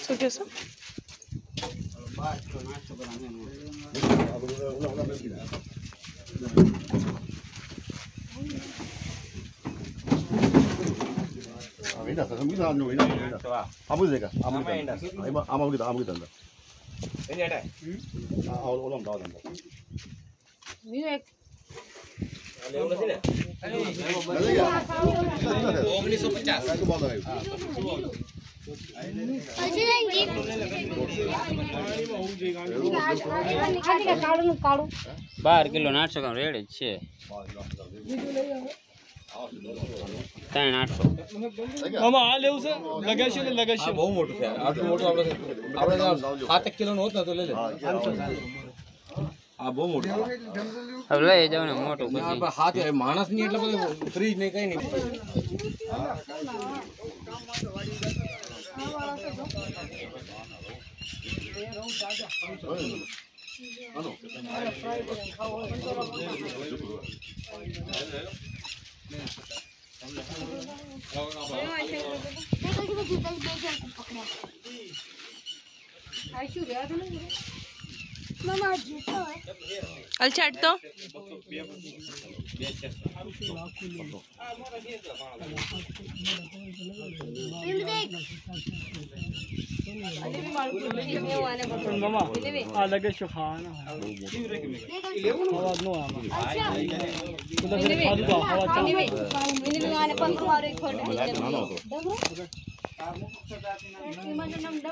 શું કહેશો? बार किलो 800 ग्राम रेड है 800 આમાં આ લેવું છે લગાડશું ને લગાડશું બહુ મોટું છે આટલું મોટું આપણે 7 કિલો નો હોત ને તો લઈ લે આ બહુ મોટું હવે લઈ જાવ ને મોટું પછી હાથ માણસ ની એટલે બધું ફ્રીજ ને કઈ નહીં अलचट तो મામા આ લગે છો ખાવાના અવાજ નો આવે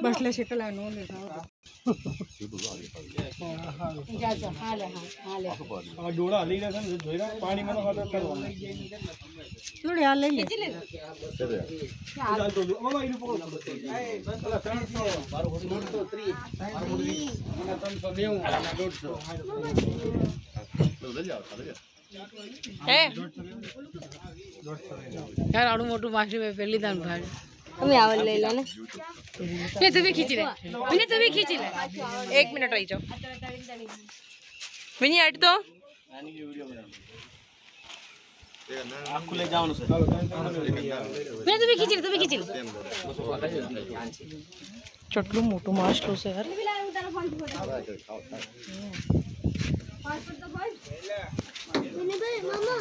બસલે શીતલા નો લે આ ડોળા હલી ગયા છે ને જોઈરા પાણીમાં તો ખાતો કરવાનું થોડી આ લઈ લે ચાલ તો મામા ઈનું પકડો પેલા 300 મારું 330 અને 390 હે यार आड़ू मोटू माछली में पहली दान भाई हमें आवल ले लो ना ये तू भी खींच ले मैंने तू भी खींच ले 1 मिनट रही जाओ मैंने हट तो આખું લઈ જવાનું છે मैंने तू भी खींच ले चटलू मोटू माछलू से यार मामा